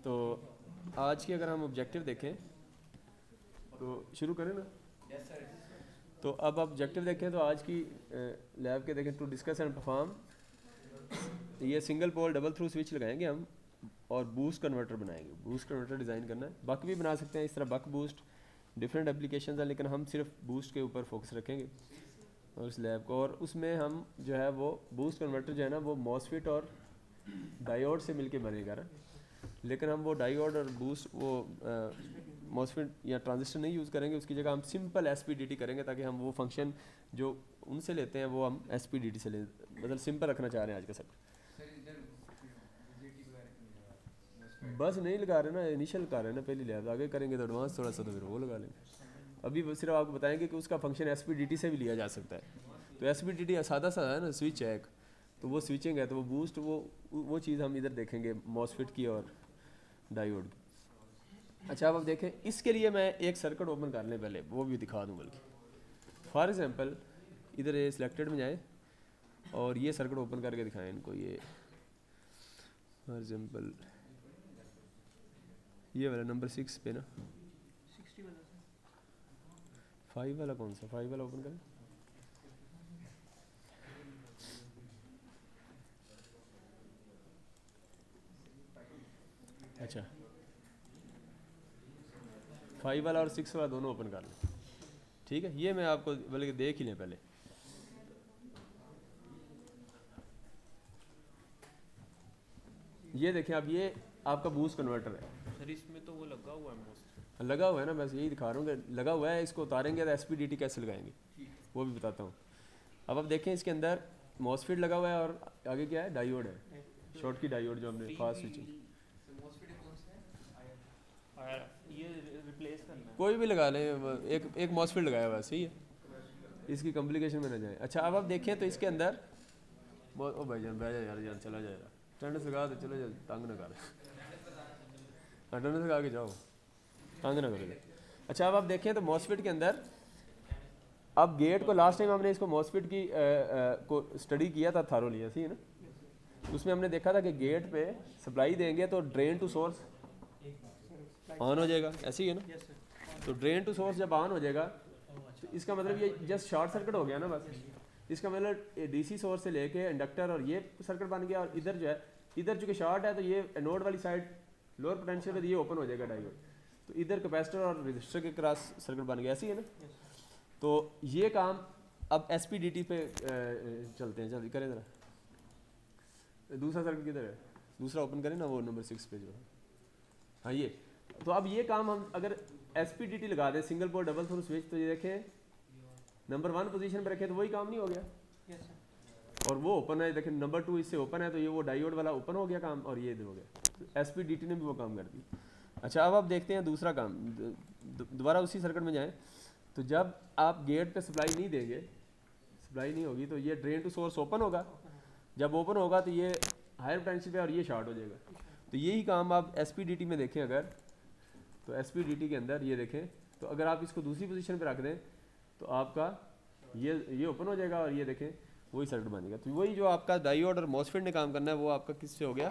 तो आज की अगर हम ऑब्जेक्टिव देखें तो शुरू करें ना। तो अब ऑब्जेक्टिव देखें तो आज की लैब के देखें टू डिस्कस एंड परफॉर्म ये single pole double throw switch लगाएंगे हम और बूस्ट कन्वर्टर बनाएंगे। बूस्ट कन्वर्टर डिज़ाइन करना है, बक भी बना सकते हैं इस तरह, बक बूस्ट डिफरेंट एप्लीकेशंस हैं, लेकिन हम सिर्फ बूस्ट के ऊपर फोकस रखेंगे और इस लैब को। और उसमें हम जो है वो बूस्ट कन्वर्टर जो है ना वो मॉसफेट और डायोड से मिलके बनेगा ना, लेकिन हम वो डायोड और बूस्ट वो मॉसफेट या ट्रांजिस्टर नहीं यूज़ करेंगे, उसकी जगह हम सिंपल एसपीडीटी करेंगे ताकि हम वो फंक्शन जो उनसे लेते हैं वो हम एसपीडीटी से ले, मतलब सिंपल रखना चाह रहे हैं आज का सब। बस नहीं लगा रहे ना, इनिशियल लगा रहे हैं ना, पहली लैब आगे करेंगे तो एडवांस थोड़ा सा तो फिर वो लगा लेंगे। अभी सिर्फ आपको बताएंगे कि उसका फंक्शन एसपीडीटी से भी लिया जा सकता है। तो एसपीडीटी सादा सा है ना, स्विच है एक, तो वो स्विचिंग है, तो वो बूस्ट वो चीज़ हम इधर देखेंगे मॉसफेट की और डायोड की। अच्छा अब देखें, इसके लिए मैं एक सर्किट ओपन कर लें पहले, वो भी दिखा दूँ बल्कि। फॉर एग्जांपल इधर ये सिलेक्टेड में जाए और ये सर्किट ओपन करके दिखाएं इनको। ये फॉर एग्जांपल ये वाला नंबर 6 पे ना, 5 वाला कौन सा, 5 वाला ओपन करें। अच्छा 5 वाला और 6 वाला दोनों ओपन कर लें, ठीक है। ये मैं आपको बल्कि देख ही लें पहले। ये देखें अब, ये आपका बूस्ट कन्वर्टर है सर, इसमें तो वो लगा हुआ है मोस्ट। लगा हुआ है ना, बस यही दिखा रहा हूँ कि लगा हुआ है। इसको उतारेंगे तो एसपीडीटी कैसे लगाएंगे वो भी बताता हूँ। अब देखें इसके अंदर मॉसफेट लगा हुआ है और आगे क्या है, डायोड है, शॉर्ट की डायोड जो हमने फास्ट स्विचिंग। ये रिप्लेस करना है। कोई भी लगा लें, एक मॉसफेट लगाया हुआ है, सही है, इसकी कॉम्प्लिकेशन में ना जाए। अच्छा अब आप देखें तो इसके अंदर ओ भाईजान बह जाए यार, चला जाएगा, अटेंडेंस लगा दे, चलो तंग ना कर, अटेंडेंस लगा के जाओ, तंग ना करो। अच्छा अब आप देखें तो मॉसफेट के अंदर, अब गेट को लास्ट टाइम हमने इसको मॉसफेट की को स्टडी किया था, थारो लिया, सही है ना। उसमें हमने देखा था कि गेट पे सप्लाई देंगे तो ड्रेन टू सोर्स ऑन हो जाएगा, ऐसे ही है ना। तो ड्रेन टू सोर्स जब ऑन हो जाएगा तो इसका मतलब ये जस्ट शॉर्ट सर्किट हो गया ना बस। इसका मतलब डीसी सोर्स से लेके इंडक्टर और ये सर्किट बन गया, और इधर जो है, इधर चूँकि शॉर्ट है तो ये एनोड वाली साइड लोअर पोटेंशियल है तो ये ओपन हो जाएगा डायोड, तो इधर कैपेसिटर और रजिस्टर के क्रॉस सर्किट बन गया, ऐसी है ना। तो ये काम अब एसपीडीटी पे चलते हैं, जल्दी करें ज़रा। दूसरा सर्किट किधर है, दूसरा ओपन करें ना, वो नंबर 6 पे जो है, हाँ ये। तो अब ये काम हम अगर एसपीडीटी लगा दें, single pole double throw switch, तो ये देखें नंबर 1 पोजीशन पर रखें तो वही काम नहीं हो गया। और वो ओपन है, देखें नंबर 2 इससे ओपन है तो ये वो डायोड वाला ओपन हो गया काम, और ये इधर हो गया, तो एसपीडीटी ने भी वो काम कर दिया। अच्छा अब आप देखते हैं दूसरा काम, दोबारा उसी सर्किट में जाएं। तो जब आप गेट पे सप्लाई नहीं देंगे, सप्लाई नहीं होगी, तो ये ड्रेन टू सोर्स ओपन होगा, जब ओपन होगा तो ये हायर पोटेंशियल पे और ये शॉर्ट हो जाएगा। तो यही काम आप एसपीडीटी में देखें अगर, तो एसपीडीटी के अंदर ये देखें, तो अगर आप इसको दूसरी पोजीशन पे रख दें तो आपका ये ओपन हो जाएगा और ये देखें वही सर्किट बनेगा। तो वही जो आपका डायोड और मॉसफेट ने काम करना है वो आपका किससे हो गया,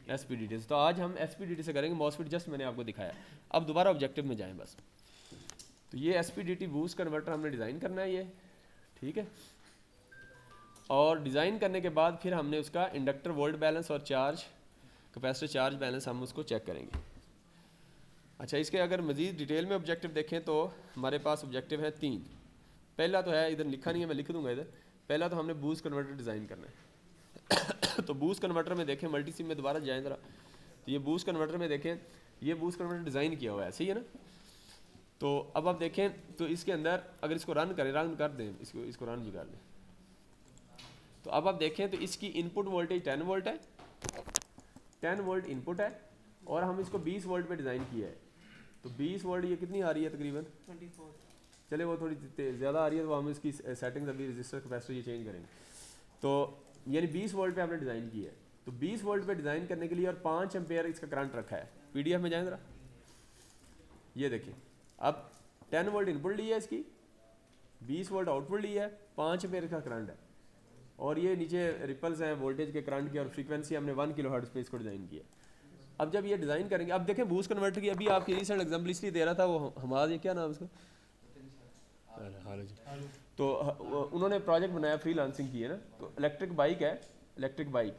एसपीडीटी से। तो आज हम एसपीडीटी से करेंगे, मॉसफेट जस्ट मैंने आपको दिखाया। अब दोबारा ऑब्जेक्टिव में जाएं बस। तो ये एसपीडीटी बूस्ट कन्वर्टर हमने डिज़ाइन करना है ये, ठीक है। और डिज़ाइन करने के बाद फिर हमने उसका इंडक्टर वोल्ट बैलेंस और चार्ज कैपेसिटर चार्ज बैलेंस हम उसको चेक करेंगे। अच्छा इसके अगर मज़ीद डिटेल में ऑब्जेक्टिव देखें तो हमारे पास ऑब्जेक्टिव है 3। पहला तो है, इधर लिखा नहीं है, मैं लिख दूंगा इधर। पहला तो हमने बूस्ट कन्वर्टर डिज़ाइन करना है। तो बूस्ट कन्वर्टर में देखें, मल्टी सिम में दोबारा जाएँ ज़रा, तो ये बूस्ट कन्वर्टर में देखें, ये बूस्ट कन्वर्टर डिज़ाइन किया हुआ है, सही है ना। तो अब आप देखें तो इसके अंदर अगर इसको रन करें, रन कर दें, इसको रन भी कर लें, तो अब आप देखें तो इसकी इनपुट वोल्टेज 10 वोल्ट है, 10 वोल्ट इनपुट है, और हम इसको 20 वोल्ट पे डिज़ाइन किया है। तो 20 वोल्ट ये कितनी आ रही है तकरीबन 24। चले वो थोड़ी ज़्यादा आ रही है, तो हम इसकी सेटिंग्स अभी रजिस्टर कैपेसिटर ये चेंज करेंगे। तो यानी 20 वोल्ट पे हमने डिज़ाइन किया है। तो 20 वोल्ट पे डिज़ाइन करने के लिए और 5 एम्पेयर इसका करंट रखा है। पीडीएफ में जाएँ ज़रा, ये देखें, अब 10 वोल्ट इनपुट ली है इसकी, 20 वोल्ट आउटपुट ली है, 5 एम्पेयर का करंट है, और ये नीचे रिपल्स हैं वोल्टेज के करंट की, और फ्रीक्वेंसी हमने 1 किलोहर्ट्ज़ पे इसको डिज़ाइन किया। अब जब ये डिज़ाइन करेंगे, अब देखें बूस्ट कन्वर्टर की अभी आपकी रिसेंट एग्जाम्पल इसलिए दे रहा था, वो हमारा ये क्या नाम उसका, तो उन्होंने प्रोजेक्ट बनाया, फ्रीलांसिंग की है ना, तो इलेक्ट्रिक बाइक है, इलेक्ट्रिक बाइक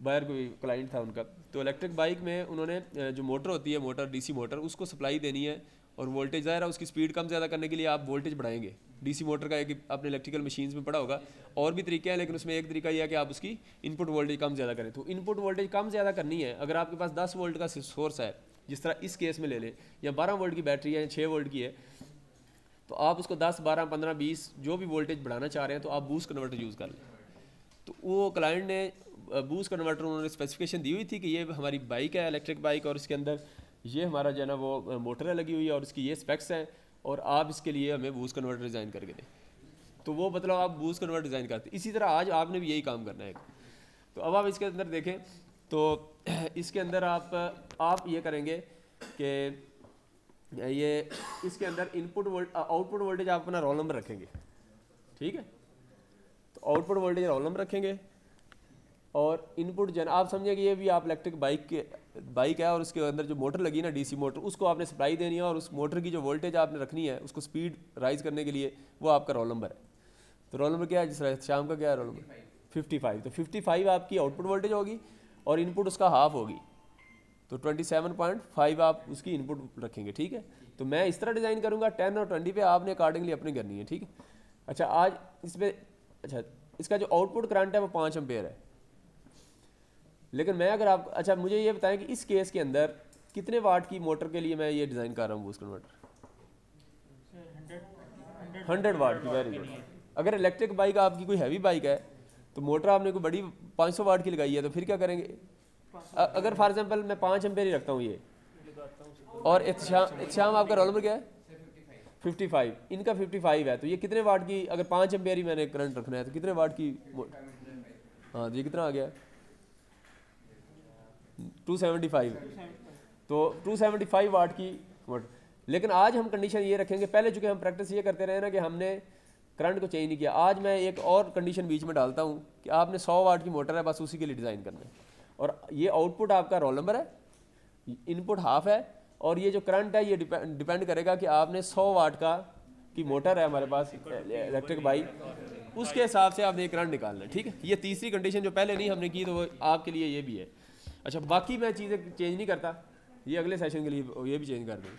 बाहर कोई क्लाइंट था उनका, तो इलेक्ट्रिक बाइक में उन्होंने जो मोटर होती है, मोटर डीसी मोटर, उसको सप्लाई देनी है और वोल्टेज ज़ाहिर है उसकी स्पीड कम ज़्यादा करने के लिए आप वोल्टेज बढ़ाएंगे। डीसी मोटर का एक आपने इलेक्ट्रिकल मशीन्स में पढ़ा होगा, और भी तरीके हैं, लेकिन उसमें एक तरीका यह है कि आप उसकी इनपुट वोल्टेज कम ज़्यादा करें। तो इनपुट वोल्टेज कम ज़्यादा करनी है, अगर आपके पास 10 वोल्ट का सोर्स है, जिस तरह इस केस में ले लें, या 12 वोल्ट की बैटरी है या 6 वोल्ट की है, तो आप उसको 10, 12, 15, 20 जो भी वोल्टेज बढ़ाना चाह रहे हैं तो आप बूस्ट कन्वर्टर यूज़ कर लें। तो वो क्लाइंट ने बूस्ट कन्वर्टर उन्होंने स्पेसिफिकेशन दी हुई थी कि ये हमारी बाइक है, इलेक्ट्रिक बाइक, और इसके अंदर ये हमारा जो है ना वो मोटर लगी हुई है और इसकी ये स्पेक्स हैं, और आप इसके लिए हमें बूस्ट कन्वर्टर डिज़ाइन करके दें। तो वो मतलब आप बूस्ट कन्वर्टर डिज़ाइन करते, इसी तरह आज आपने भी यही काम करना है। तो अब आप इसके अंदर देखें तो इसके अंदर आप ये करेंगे कि ये इसके अंदर आउटपुट वोल्टेज आप अपना रोल नंबर रखेंगे, ठीक है। तो आउटपुट वोल्टेज रोल नंबर रखेंगे, और इनपुट जन आप समझे कि ये भी आप इलेक्ट्रिक बाइक है और उसके अंदर जो मोटर लगी ना, डीसी मोटर, उसको आपने सप्लाई देनी है, और उस मोटर की जो वोल्टेज आपने रखनी है उसको स्पीड राइज करने के लिए वो आपका रोल नंबर है। तो रोल नंबर क्या है, जिस शाम का क्या है रोल नंबर 55। तो 55 आपकी आउटपुट वोल्टेज होगी और इनपुट उसका हाफ होगी, तो 27.5 आप उसकी इनपुट रखेंगे, ठीक है। तो मैं इस तरह डिज़ाइन करूँगा, 10 और 20 पे आपने अकॉर्डिंगली अपनी करनी है, ठीक है। अच्छा आज इसमें अच्छा इसका जो आउटपुट करंट है वो 5 एम्पेयर है, लेकिन मैं अगर आप अच्छा मुझे ये बताएं कि इस केस के अंदर कितने वाट की मोटर के लिए मैं ये डिज़ाइन कर रहा हूँ बूस्ट कन्वर्टर? 100 वाट की, वेरी गुड। अगर इलेक्ट्रिक बाइक आपकी कोई हैवी बाइक है तो मोटर आपने कोई बड़ी 500 वाट की लगाई है, तो फिर क्या करेंगे? अगर फॉर एग्जांपल मैं 5 एम्पेयर ही रखता हूँ ये, और इत्शाम आपका रोल नंबर क्या है 55, इनका 55 है, तो ये कितने वाट की, अगर 5 एम्पेयर ही मैंने करंट रखना है तो कितने वाट की? हाँ ये कितना आ गया 275, तो 275 वाट की मोटर। लेकिन आज हम कंडीशन ये रखेंगे, पहले चूँकि हम प्रैक्टिस ये करते रहे ना कि हमने करंट को चेंज नहीं किया, आज मैं एक और कंडीशन बीच में डालता हूँ कि आपने 100 वाट की मोटर है, बस उसी के लिए डिज़ाइन करना है, और ये आउटपुट आपका रोल नंबर है, इनपुट हाफ है, और ये जो करंट है ये डिपेंड करेगा कि आपने 100 वाट की मोटर है हमारे पास इलेक्ट्रिक बाइक, उसके हिसाब से आपने करंट निकालना है, ठीक है। ये तीसरी कंडीशन जो पहले नहीं हमने की, तो वो आपके लिए ये भी है। अच्छा बाकी मैं चीज़ें चेंज नहीं करता, ये अगले सेशन के लिए ये भी चेंज कर देंगे,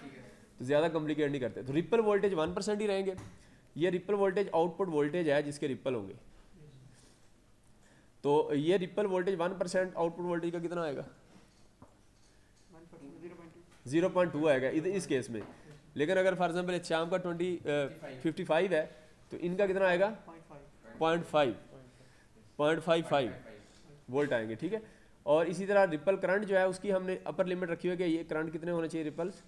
तो ज़्यादा कॉम्प्लिकेट नहीं करते। तो रिपल वोल्टेज 1% ही रहेंगे, ये रिपल वोल्टेज आउटपुट वोल्टेज है जिसके रिपल होंगे, तो ये रिपल वोल्टेज 1% आउटपुट वोल्टेज का कितना आएगा? 0.2 आएगा इस केस में। लेकिन अगर फॉर एग्जाम्पल शाम का 55 है तो इनका कितना आएगा? 0.55 वोल्ट आएंगे, ठीक है। और इसी तरह रिपल करंट जो है उसकी हमने अपर लिमिट रखी हुई है कि ये करंट कितने होने चाहिए रिपल्स?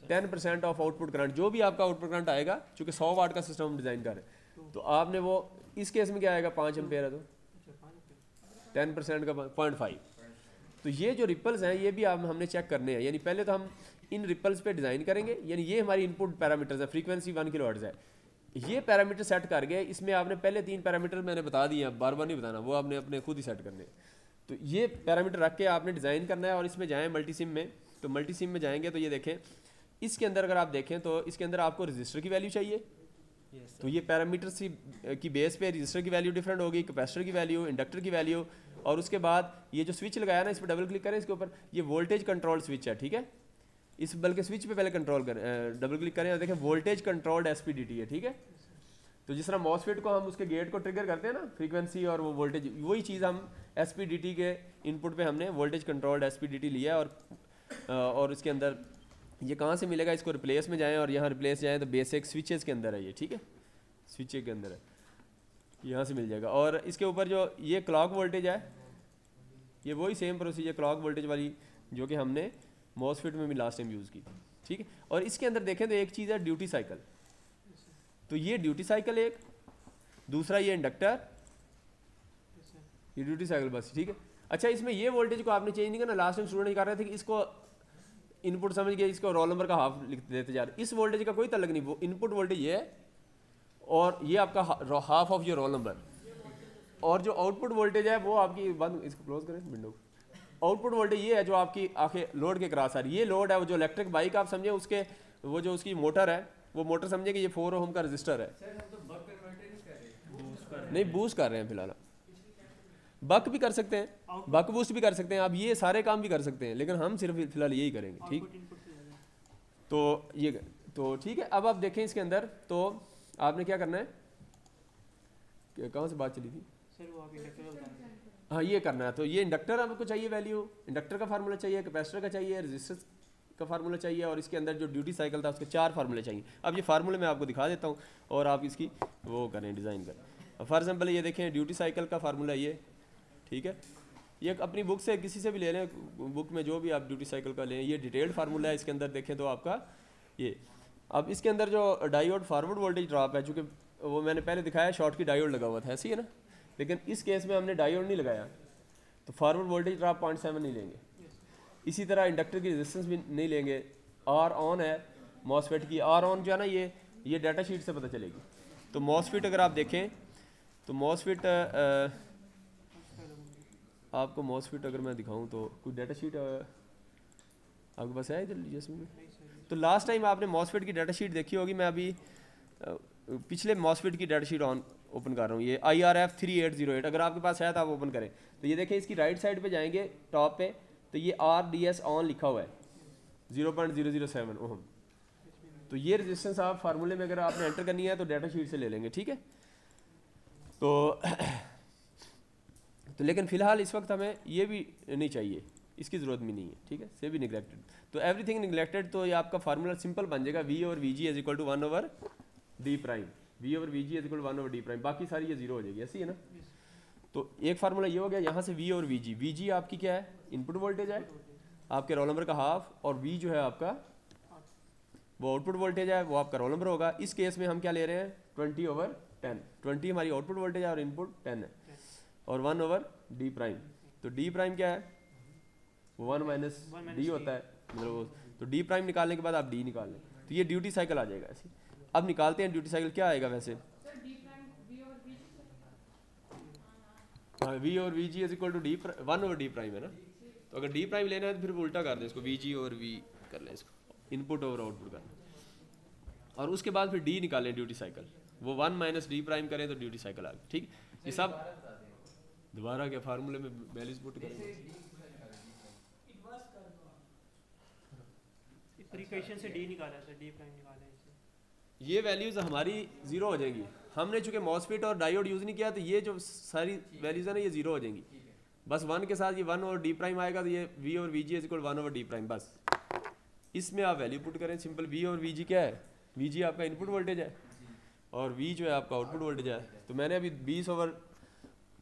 10% ऑफ आउटपुट करंट, जो भी आपका आउटपुट करंट आएगा, चूँकि 100 वाट का सिस्टम हम डिज़ाइन कर रहे हैं, तो आपने वो इस केस में क्या आएगा? 5 एम्पेयर है, तो 10% का 0.5। तो ये जो रिपल्स हैं ये भी हमने चेक करने हैं, यानी पहले तो हम इन रिपल्स पे डिज़ाइन करेंगे, यानी ये हमारी इनपुट पैरामीटर्स है, फ्रीक्वेंसी 1 किलोहर्ट्ज़ है, ये पैरामीटर सेट कर गए। इसमें आपने पहले 3 पैरामीटर मैंने बता दिए, बार बार नहीं बताना, वो आपने अपने खुद ही सेट करने। तो ये पैरामीटर रख के आपने डिज़ाइन करना है, और इसमें जाएँ मल्टी सिम में, तो मल्टी सिम में जाएंगे तो ये देखें इसके अंदर अगर आप देखें तो इसके अंदर आपको रजिस्टर की वैल्यू चाहिए, तो ये पैरामीटर्स की बेस पे रजिस्टर की वैल्यू डिफरेंट होगी, कैपेसिटर की वैल्यू, इंडक्टर की वैल्यू, और उसके बाद ये जो स्विच लगाया ना, इस पर डबल क्लिक करें, इसके ऊपर ये वोल्टेज कंट्रोल स्विच है, ठीक है। इस बल्कि स्विच पे पहले कंट्रोल करें, डबल क्लिक करें और देखें वोल्टेज कंट्रोल्ड एसपीडीटी है, ठीक है। तो जिस तरह मॉसफेट को हम उसके गेट को ट्रिगर करते हैं ना, फ्रीक्वेंसी और वो वोल्टेज, वही चीज़ हम एसपीडीटी के इनपुट पे हमने वोल्टेज कंट्रोल्ड एसपीडीटी लिया है। और इसके अंदर ये कहाँ से मिलेगा? इसको रिप्लेस में जाएँ और यहाँ रिप्लेस जाएँ तो बेसिक स्विचेस के अंदर है ये, ठीक है, स्विचेस के अंदर है, यहाँ से मिल जाएगा। और इसके ऊपर जो ये क्लॉक वोल्टेज है, ये वही सेम प्रोसीजर क्लॉक वोल्टेज वाली जो कि हमने मॉसफेट में भी लास्ट टाइम यूज़ की थी, ठीक है। और इसके अंदर देखें तो एक चीज़ है ड्यूटी साइकिल, तो ये ड्यूटी साइकिल एक, दूसरा ये इंडक्टर, ये ड्यूटी साइकिल बस, ठीक है। अच्छा इसमें ये वोल्टेज को आपने चेंज नहीं करना, लास्ट टाइम स्टूडेंट कर रहे थे कि इसको इनपुट समझ के इसको रोल नंबर का हाफ लिख देते जा रहे, इस वोल्टेज का कोई तल्लक नहीं, वो इनपुट वोल्टेज ये है और ये आपका half of your roll number, और जो आउटपुट वोल्टेज है वो आपकी बंद, इसको क्लोज करें विंडो, आउटपुट वोल्टेज ये है जो आपकी आंखें लोड के क्रॉस आ रही है, ये लोड है वो जो इलेक्ट्रिक बाइक आप समझे, उसके वो जो उसकी मोटर है, वो मोटर समझे कि ये 4 ओम का रजिस्टर है। नहीं बूस्ट कर रहे हैं फिलहाल, बक भी कर सकते हैं, बक बूस्ट भी कर सकते हैं, आप ये सारे काम भी कर सकते हैं, लेकिन हम सिर्फ फिलहाल यही करेंगे। ठीक, तो ये तो ठीक है। अब आप देखें इसके अंदर, तो आपने क्या करना है, कहाँ से बात चली थी? हाँ ये करना है। तो ये इंडक्टर आपको चाहिए वैल्यू, इंडक्टर का फार्मूला चाहिए, कैपेसिटर का चाहिए, रेजिस्टेंस का फार्मूला चाहिए, और इसके अंदर जो ड्यूटी साइकिल था उसके 4 फार्मूले चाहिए। अब ये फार्मूले मैं आपको दिखा देता हूँ और आप इसकी वो करें, डिज़ाइन करें। फॉर एग्जाम्पल ये देखें ड्यूटी साइकिल का फार्मूला ये, ठीक है, ये अपनी बुक से किसी से भी ले लें, बुक में जो भी आप ड्यूटी साइकिल का लें, ये डिटेल्ड फार्मूला है। इसके अंदर देखें तो आपका ये, अब इसके अंदर जो डायोड फॉरवर्ड वोल्टेज ड्रॉप है, चूँकि वो मैंने पहले दिखाया शॉर्ट की डायोड लगा हुआ था, ऐसी है ना, लेकिन इस केस में हमने डायोड नहीं लगाया, तो फॉरवर्ड वोल्टेज ड्रॉप 0.7 नहीं लेंगे। इसी तरह इंडक्टर की रेजिस्टेंस भी नहीं लेंगे। आर ऑन है मॉसफेट की, आर ऑन जो है ना, ये डाटा शीट से पता चलेगी। तो मॉसफेट अगर आप देखें तो मॉसफेट आपको मॉसफेट अगर मैं दिखाऊं तो कोई डाटा शीट आपके पास है इधर जिसमें? तो लास्ट टाइम आपने मॉसफेट की डाटा शीट देखी होगी, मैं अभी पिछले मॉसफेट की डाटा शीट ओपन कर रहा हूँ, ये IRF 3808, अगर आपके पास है तो आप ओपन करें। तो ये देखें, इसकी राइट साइड पे जाएंगे टॉप पे, तो ये RDS ऑन लिखा हुआ है 0.007 ओम। तो ये रेजिस्टेंस आप फार्मूले में अगर आपने एंटर करनी है तो डाटा शीट से ले लेंगे, ठीक है। तो लेकिन फ़िलहाल इस वक्त हमें ये भी नहीं चाहिए, इसकी ज़रूरत भी नहीं है, ठीक है, से भी निगलेक्टेड। तो एवरीथिंग निगलेक्टेड, तो ये आपका फार्मूला सिंपल बन जाएगा, V और VG is equal to 1/d prime, V और VG is equal to 1/d prime, बाकी सारी ये जीरो हो जाएगी, ऐसी है ना। तो एक फार्मूला ये हो गया, यहाँ से V और VG, VG आपकी क्या है, इनपुट वोल्टेज है आपके रोल नंबर का हाफ, और V जो है आपका वो आउटपुट वोल्टेज है, वो आपका रोल नंबर होगा। इस केस में हम क्या ले रहे हैं, 20/10, 20 हमारी आउटपुट वोल्टेज है और इनपुट 10 है, और 1/d प्राइम। तो d प्राइम क्या है, वो 1 - d होता है, मतलब तो d प्राइम निकालने के बाद आप d निकाल लें, तो ये ड्यूटी साइकिल आ जाएगा ऐसे। अब निकालते हैं ड्यूटी साइकिल क्या आएगा वैसे, हाँ V और VG is equal to 1/d prime है ना। तो अगर d प्राइम लेना है तो फिर उल्टा कर दें इसको, VG और V कर लें इसको, इनपुट और आउटपुट कर लें, और उसके बाद फिर d निकालें ड्यूटी साइकिल, वो 1 - d प्राइम करें तो ड्यूटी साइकिल आ गई। ठीक, ये सब दोबारा क्या फार्मूले में वैल्यूज पुट करेंगे, इक्वेशन से d निकाला है, d प्राइम निकाला है, ये वैल्यूज हमारी जीरो हो जाएंगी। हमने चूंकि मॉसफेट और डायोड यूज नहीं किया, तो ये जो सारी वैल्यूज है ना, ये जीरो हो जाएंगी। बस 1 के साथ ये 1 और d प्राइम आएगा, तो ये V और VG is equal 1/d prime, बस इसमें आप वैल्यू पुट करें सिंपल। V और VG क्या है, VG आपका इनपुट वोल्टेज है और V जो है आपका आउटपुट वोल्टेज है। तो मैंने अभी 20 ओवर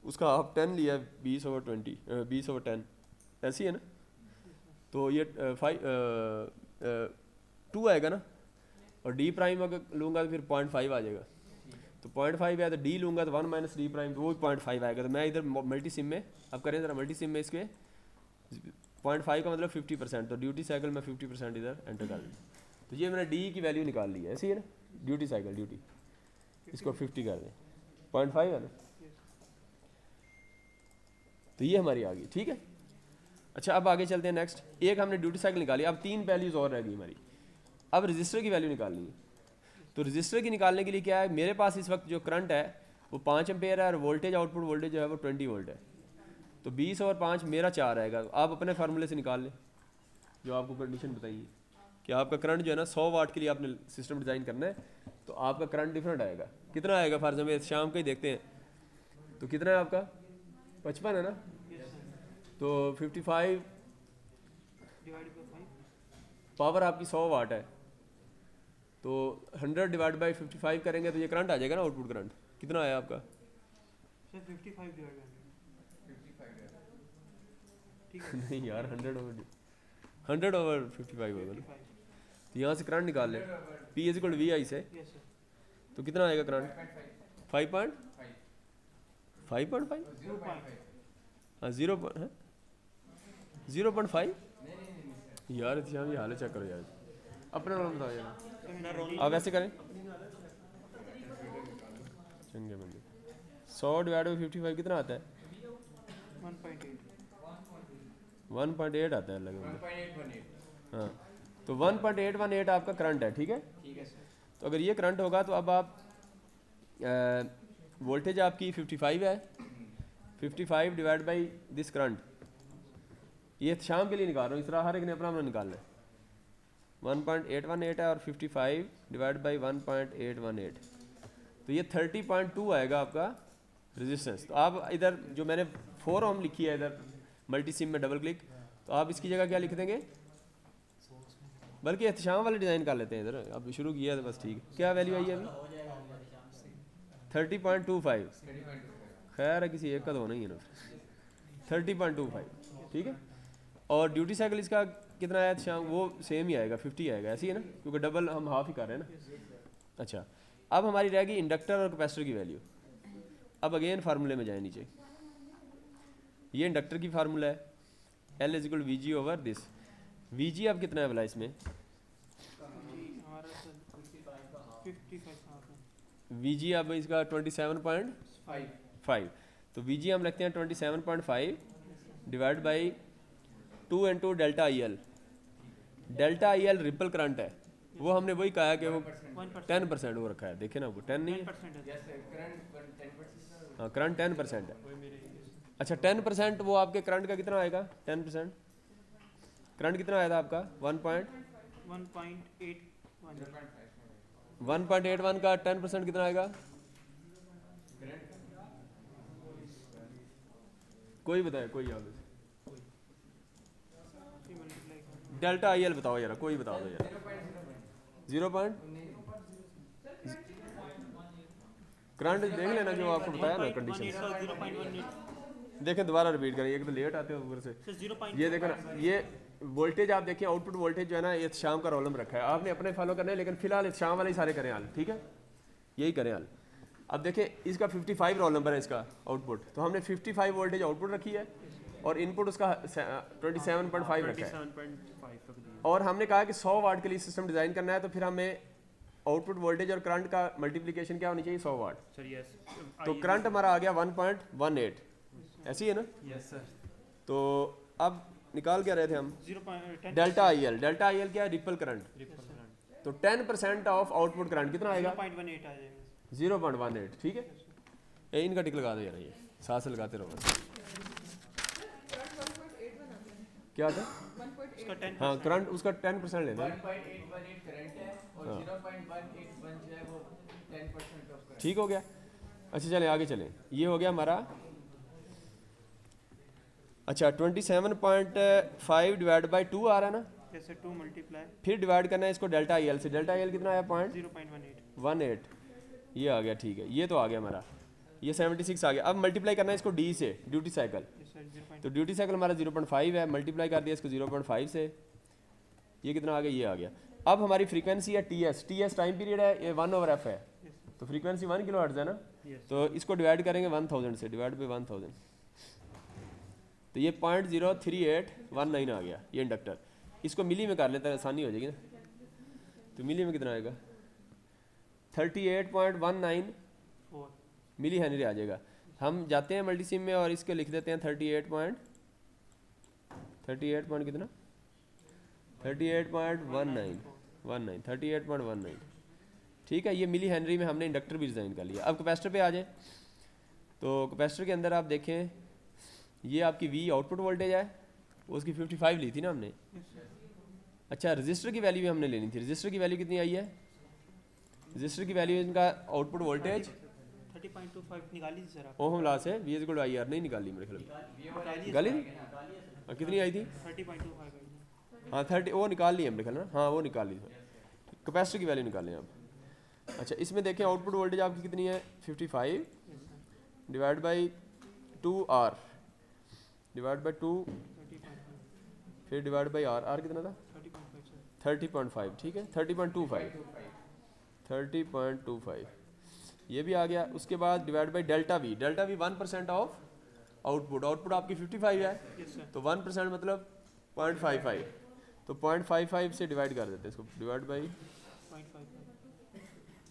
उसका हाफ 10 लिया, 20/20, 20/10 ऐसी है ना। तो ये 2 आएगा ना, और d प्राइम अगर लूँगा तो फिर 0.5 आ जाएगा। तो 0.5 है तो d लूँगा तो 1 - d प्राइम, तो वो भी 0.5 आएगा। तो मैं इधर मल्टी सिम में, अब करें ज़रा मल्टी सिम में, इसके 0.5 का मतलब 50%, तो ड्यूटी साइकिल में 50% इधर एंटर कर दें। तो ये मैंने d की वैल्यू निकाल ली है, ऐसी है ना, ड्यूटी साइकिल ड्यूटी, इसको 50 कर दें, 0.5 है ना, तो ये हमारी आ गई। ठीक है, अच्छा अब आगे चलते हैं नेक्स्ट। एक हमने ड्यूटी साइकिल निकाली, अब 3 वैल्यूज़ और रह गई हमारी। अब रजिस्टर की वैल्यू निकालनी है। तो रजिस्टर की निकालने के लिए क्या है, मेरे पास इस वक्त जो करंट है वो 5 एम्पेयर है, और वोल्टेज आउटपुट वोल्टेज जो है वो 20 वोल्ट है। तो 20 और 5 मेरा 4 आएगा। आप अपने फार्मूले से निकाल लें जो आपको कंडीशन बताइए कि आपका करंट जो है ना 100 वाट के लिए आपने सिस्टम डिज़ाइन करना है, तो आपका करंट डिफरेंट आएगा। कितना आएगा, फॉर एग्जाम्पल शाम को ही देखते हैं, तो कितना है आपका 55 है ना। तो 55 पावर आपकी 100 वाट है, तो 100 डिवाइड बाई 55 करेंगे तो ये करंट आ जाएगा ना, आउटपुट करंट कितना आया आपका, 55 नहीं यार 100/55 होगा ना। तो यहाँ से करंट निकाल लें, P इज इक्वल VI से, तो कितना आएगा करंट 5.5 हाँ 0.5 यार, ये हाल चेक करो यार, अपने रोल बताओ यार, आप ऐसे करें चंगे बंदे। 100 डिवाइड बाई 55 कितना आता है, 1.8 आता है लगे 1.818। हाँ, तो 1.818 आपका करंट है, ठीक है। ठीक है सर। तो अगर ये करंट होगा तो अब आप वोल्टेज आपकी 55 है, 55 डिवाइड बाई दिस करंट, ये शाम के लिए निकाल रहा हूँ, इस तरह हर एक ने अपना अपना निकालना है। 1.818 है और 55 डिवाइड बाई 1.818, तो ये 30.2 आएगा आपका रेजिस्टेंस। तो आप इधर जो मैंने 4 ओम लिखी है इधर मल्टी सिम में डबल क्लिक, तो आप इसकी जगह क्या लिख देंगे, बल्कि एहतशाम वाले डिज़ाइन कर लेते हैं इधर, अब शुरू किया तो बस ठीक है। क्या वैल्यू आई है अभी? 30.25। खैर है किसी एक का तो होना ही है ना, 30.25 ठीक है। और ड्यूटी साइकिल इसका कितना आया शाम, वो सेम ही आएगा 50 आएगा, ऐसी है ना, क्योंकि डबल हम हाफ ही कर रहे हैं ना। अच्छा, अब हमारी रहेगी इंडक्टर और कैपेसिटर की वैल्यू। अब अगेन फार्मूले में जाए नीचे, ये इंडक्टर की फार्मूला है, L is equal we ji over this. We जी अब कितना है बोला इसमें, हमारा सर 55 वी जी अब इसका 27.5, तो वी जी हम रखते हैं 27.5 divide by 2 into delta I L. Delta I L ripple current है, वो हमने वही कहा कि वो 10% वो रखा है, देखे ना वो 10 नहीं है, 10% है। हाँ करंट 10% है। अच्छा 10% वो आपके करंट का कितना आएगा, 10% करंट कितना आया था आपका 1.81 का 10% कितना आएगा, कोई बताए, कोई याद है? डेल्टा आई एल बताओ यार, कोई बताओ यार। 0 पॉइंट करंट देख लेना जो आपको बताया ना कंडीशन, देखें दोबारा रिपीट करें, एक तो लेट आते हो ऊपर से। ये देखो ना, ये वोल्टेज आप देखिए, आउटपुट वोल्टेज जो है ना, ये शाम का रोल नंबर रखा है, आपने अपने फॉलो करना है, लेकिन फिलहाल शाम वाले ही सारे करें हाल, ठीक है, यही करें हाल। अब देखिए इसका 55 रोल नंबर है इसका आउटपुट, तो हमने 55 वोल्टेज आउटपुट रखी है और इनपुट उसका 27.5 रखा है, और हमने कहा कि 100 वाट के लिए सिस्टम डिज़ाइन करना है, तो फिर हमें आउटपुट वोल्टेज और करंट का मल्टीप्लिकेशन क्या होनी चाहिए, 100 वाट। तो करंट हमारा आ गया 1.18, ऐसी है ना। Yes sir. तो अब निकाल क्या रहे थे हम, 0.10 delta I L. Delta I L क्या है, रिपल करंट। तो 10% ऑफ आउटपुट करंट कितना आएगा, 0.18 आ जाएगा। 0.18, ठीक है। इनका टिक लगा दो यार, ये साथ से लगाते रहो बस। क्या था, उसका 10% हाँ करंट उसका 10% लेना है, 1.818 करंट है और 0.181 जो है वो 10% ऑफ करंट। ठीक हो गया। अच्छा चलें आगे चलें, ये हो गया हमारा। अच्छा 27.5 डिवाइड बाई 2 आ रहा है ना, जैसे 2 मल्टीप्लाई फिर डिवाइड करना है इसको डेल्टा आई एल से। डेल्टा आई एल कितना आया, 0.18 ये आ गया, ठीक है, ये तो आ गया हमारा, ये 76 आ गया। अब मल्टीप्लाई करना है इसको डी से, ड्यूटी साइकिल। Yes sir 0. तो ड्यूटी साइकिल हमारा 0.5 है, मल्टीप्लाई कर दिया इसको 0.5 से, ये कितना आ गया, ये आ गया। अब हमारी फ्रीक्वेंसी है टी एस, टाइम पीरियड है, ये 1/f है, तो फ्रीक्वेंसी 1 किलो हर्ट्ज है ना, तो इसको डिवाइड करेंगे 1000 से, डिवाइड बाई 1000, तो ये 0.03819 आ गया ये इंडक्टर। इसको मिली में कर लेते हैं, आसानी हो जाएगी ना। तो मिली में कितना आएगा, 38.19 मिली हेनरी आ जाएगा। हम जाते हैं मल्टी सिम में और इसको लिख देते हैं 38 पॉइंट कितना, 38.19, ठीक है। ये मिली हेनरी में हमने इंडक्टर भी डिज़ाइन कर लिया। अब कैपेसिटर पे आ जाए, तो कैपेसिटर के अंदर आप देखें, ये आपकी वी आउटपुट वोल्टेज है, उसकी 55 ली थी ना हमने। अच्छा रजिस्टर की वैल्यू भी हमने लेनी थी, रजिस्टर की वैल्यू कितनी आई है, रजिस्टर की वैल्यू इनका आउटपुट वोल्टेज 30.25 निकाली थी सर आप। ओहम लॉ से V is equal to I R नहीं निकाली मेरे ख्याल में, निकाली थी, कितनी आई थी, 30.25 हाँ 30 वो निकाल ली है मेरे ख्याल में, हाँ वो निकाल ली। कैपेसिटर की वैल्यू निकालें आप। अच्छा इसमें देखें आउटपुट वोल्टेज आपकी कितनी है, 55 divide by 2R divide by 2 फिर डिवाइड बाई आर कितना था, 30.5, ठीक है, 30.25 ये भी आ गया। उसके बाद divide by delta we 1% of output आपकी 55 है, तो 1% मतलब 0.55, तो 0.55 से डिवाइड कर देते हैं इसको, डिवाइड बाई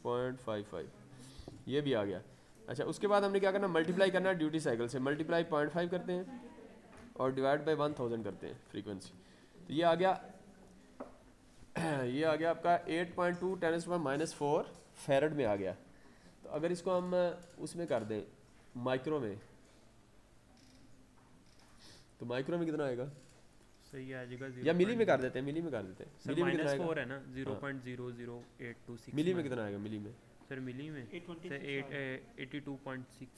0.55, ये भी आ गया। अच्छा उसके बाद हमने क्या करना, मल्टीप्लाई करना है ड्यूटी साइकिल से, मल्टीप्लाई 0.5 करते हैं और डिवाइड बाई 1000 करते हैं फ्रीक्वेंसी, तो ये आ गया ये आ गया आपका 8.2 10⁻⁻⁴ फेरड में आ गया। तो अगर इसको हम उसमें कर दें माइक्रो में, तो माइक्रो में कितना आएगा? सही आ जाएगा या मिली में कर देते हैं, मिली में कर देते हैं। मिली में कितना आएगा? -4 है ना 0.00826। मिली में कितना आएगा? मिली में सर मिली में 82.6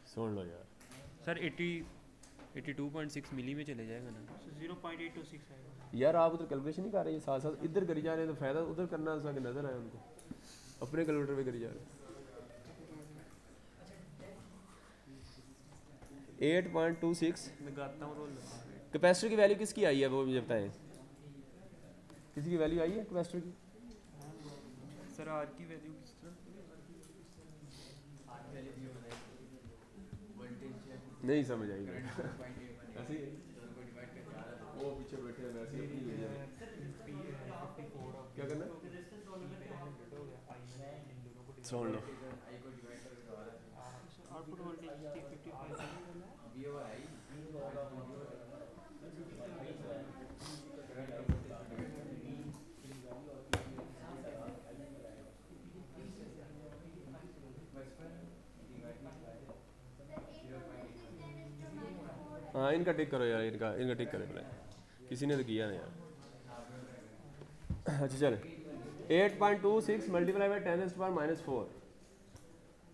सुन लो यार सर 82.6 मिली में चले जाएगा ना। 0.826 आएगा। यार आप उधर कैलकुलेशन नहीं कर रहे हैं, साथ साथ इधर करी जा रहे हैं, तो फायदा उधर करना उसका नजर आया उनको, अपने कैलकुलेटर पे करी जा रहे हैं। 8.26 लगाता हूँ रोल। कैपेसिटर की वैल्यू किसकी आई है वो मुझे बताएं, किसी की वैल्यू आई है कैपेसिटर की? सर आर की वैल्यू किस तरह? नहीं समझ आई ऐसे ही वो पीछे बैठे हैं वैसे ही ले जाए। क्या करना सुन लो। आउटपुट वोल्टेज 55 है। हाँ इनका टिक करो यार, इनका टिक करो पहले, किसी ने तो किया ना यार। अच्छा चलो 8.26 मल्टीप्लाई बाई 10⁻⁻⁴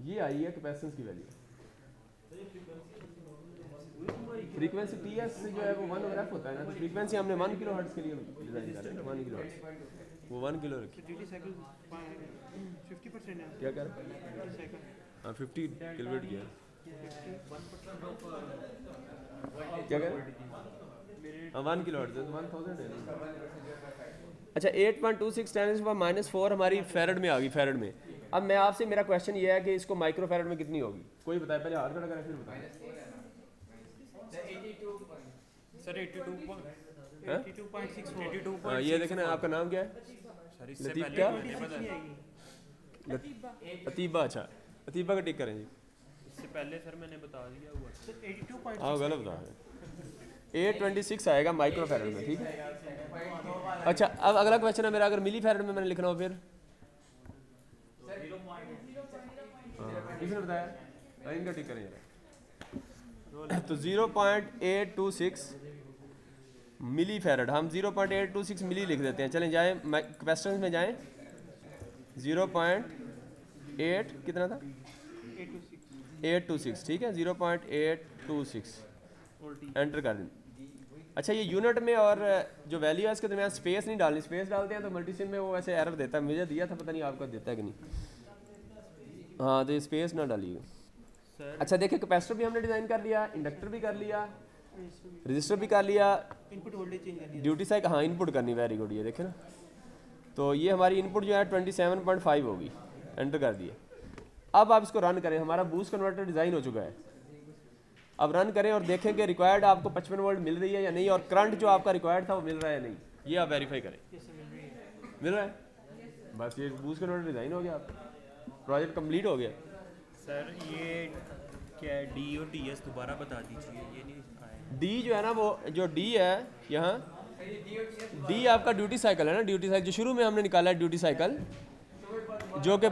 ये आई है कैपेसिटेंस की वैल्यू। फ्रीक्वेंसी टीएस जो है वो 1/f होता है ना, तो फ्रीक्वेंसी हमने 1 किलो हर्ट्ज के लिए डिजाइन करा है, 1 किलो हर्ट्ज, वो 1 किलो रखी। ड्यूटी साइकिल 50% है। क्या कर ड्यूटी साइकिल हाँ 50 किलोवाट किया क्या कर हाँ 1 किलो हर्ट्ज है तो 1000 है। अच्छा 8.26 10⁻⁻⁴ हमारी फेरड में आ गई, फेरड में। अब मैं आपसे, मेरा क्वेश्चन ये है कि इसको माइक्रो फेरड में कितनी होगी, कोई बताए, पहले हाथ खड़ा करें फिर बताएं। सर 82.64 हाँ ये देखें ना, आपका नाम क्या है? सर इससे लतीफ़ पहले क्या? मुझे पता है। अतीबा। अच्छा अतीबा का टिक करें जी। इससे पहले सर मैंने बता दिया हुआ। सर 82.6 हाँ गलत बता रहे 826 आएगा माइक्रो फेरड में, ठीक है। अच्छा अब अगला क्वेश्चन है मेरा, अगर मिली फेरड में मैंने लिखना हो फिर किसने बताया? इनका टिक करें यार। तो 0.826 मिली फेरड, हम 0.826 मिली लिख देते हैं। चलें जाएं क्वेश्चन में जाएं। 0.8 कितना था? 826 ठीक है, 0.826 एंटर कर दें। अच्छा ये यूनिट में और जो वैल्यू है इसके दरमियान स्पेस नहीं डालनी, स्पेस डालते हैं तो मल्टीसिम में वो वैसे एरर देता है, मुझे दिया था, पता नहीं आपको देता है कि नहीं। हाँ तो स्पेस ना डालिएगा। अच्छा देखिए कैपेसिटर भी हमने डिज़ाइन कर लिया, इंडक्टर भी कर लिया, रजिस्टर भी कर लिया, इनपुट वोल्टेज चेंज करनी है। ड्यूटी साइकिल हाँ इनपुट करनी, वेरी गुड। ये देखें ना, तो ये हमारी इनपुट जो है 27.5 होगी, एंटर कर दिए। अब आप इसको रन करें, हमारा बूस्ट कन्वर्टर डिज़ाइन हो चुका है। अब रन करें और देखें कि रिक्वायर्ड आपको 55 वोल्ट मिल रही है या नहीं, और करंट जो आपका रिक्वायर्ड था वो मिल रहा है या नहीं, ये आप वेरीफाई करें। मिल रहा है, बस ये बूस्ट कन्वर्टर डिज़ाइन हो गया, प्रोजेक्ट कंप्लीट हो गया। सर ये क्या है, डी और टी एस दोबारा बता दीजिए, ये नहीं आया। डी जो है ना, वो जो डी है यहाँ, डी आपका ड्यूटी साइकिल है ना, ड्यूटी साइकिल जो शुरू में हमने निकाला है ड्यूटी साइकिल, जो कि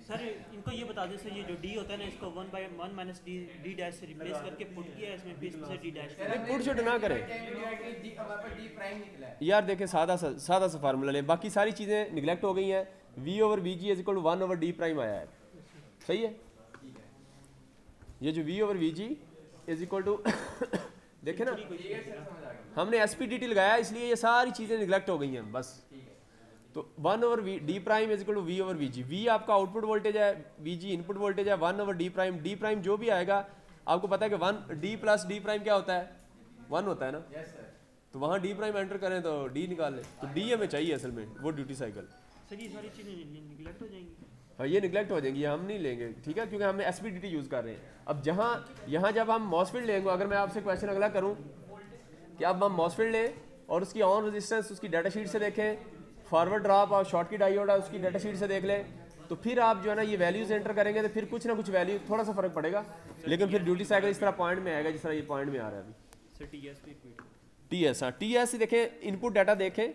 सर इनको ये बता दें सर, ये जो डी होता है ना, इसको 1/1 - डी डैश से रिप्लेस करके पुट किया है, इसमें फिर से डी डैश। पुट शुट ना करें यार, देखें सादा सा फार्मूला लें, बाकी सारी चीज़ें निगलेक्ट हो गई हैं। V/VG = 1/D' आया है, सही है। ये जो V/VG = देखें ना, हमने SPDT लगाया इसलिए ये सारी चीज़ें निगलेक्ट हो गई हैं बस। तो 1/D' = V/VG। V आपका आउटपुट वोल्टेज है, VG इनपुट वोल्टेज है, 1/D'। D' जो भी आएगा आपको पता है कि 1 D + D' क्या होता है, 1 होता है ना। तो वहाँ D' एंटर करें तो D निकाल लें, तो D हमें चाहिए असल में, वो ड्यूटी साइकिल। सर ये सारी चीज़ें निगलेक्ट हो जाएंगी। हाँ ये निगलेक्ट हो जाएंगी, ये हम नहीं लेंगे, ठीक है, क्योंकि हमने SPDT यूज़ कर रहे हैं। अब यहाँ जब हम मॉसफेट लेंगे, अगर मैं आपसे क्वेश्चन अगला करूँ कि अब हम मॉसफेट लें और उसकी ऑन रेजिस्टेंस उसकी डाटा शीट से देखें, फॉरवर्ड ड्रॉप और शॉर्ट की डायोड है उसकी डाटा शीट से देख लें, तो फिर आप जो है ना ये वैल्यूज एंटर करेंगे तो फिर कुछ ना कुछ वैल्यू थोड़ा सा फर्क पड़ेगा, लेकिन फिर ड्यूटी साइकिल इस तरह पॉइंट में आएगा जिस तरह ये पॉइंट में आ रहा है अभी। सर टीएस पे रिपीट। टीएस, हाँ टीएस देखें, इनपुट डाटा देखें,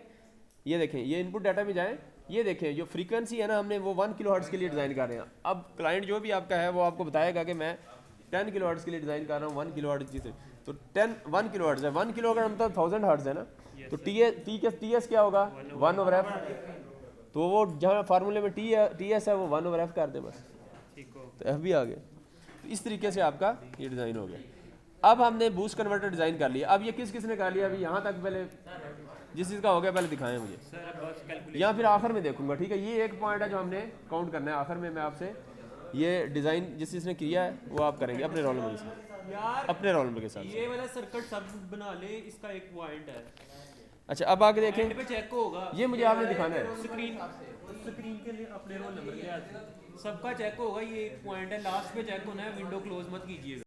ये देखें, ये इनपुट डाटा में जाएं, ये देखें जो फ्रीक्वेंसी है ना हमने वो 1 किलोहर्ट्ज़ के लिए डिज़ाइन कर रहे हैं। अब क्लाइंट जो भी आपका है वो आपको बताएगा कि मैं 10 किलोहर्ट्ज़ के लिए डिज़ाइन कर रहा हूँ, 1 किलोहर्ट्ज़ जिसे तो 1 किलोहर्ट्ज़ है, 1 किलो अगर हम तो 1000 हर्ट्ज़ है ना, तो टीएस क्या होगा 1/f, तो वो जहाँ फार्मूले में टीएस है वो 1/f कर दे बस, ठीक हो तो एफ भी आ गया। तो इस तरीके से आपका ये डिज़ाइन हो गया। अब हमने बूस्ट कन्वर्टर डिज़ाइन कर लिया। अब ये किसने कर लिया, अभी यहाँ तक पहले जिस चीज़ का हो गया पहले दिखाएं मुझे, सर बस कैलकुलेट। या फिर आखिर में देखूंगा, ठीक है। ये एक पॉइंट है जो हमने काउंट करना है, आखिर में मैं आपसे ये डिज़ाइन जिस चीज़ ने किया है वो आप करेंगे अपने रोल नंबर के साथ, यार अपने रोल नंबर के साथ। ये वाला सर्किट सब बना ले, इसका एक पॉइंट है, अच्छा अब आगे एंड देखें, पे चेक होगा। ये मुझे आपने दिखाना है। स्क्रीन के लिए अपने रोल नंबर के साथ सबका चेक होगा, ये एक पॉइंट है, लास्ट पे चेक होना है, विंडो क्लोज मत कीजिएगा।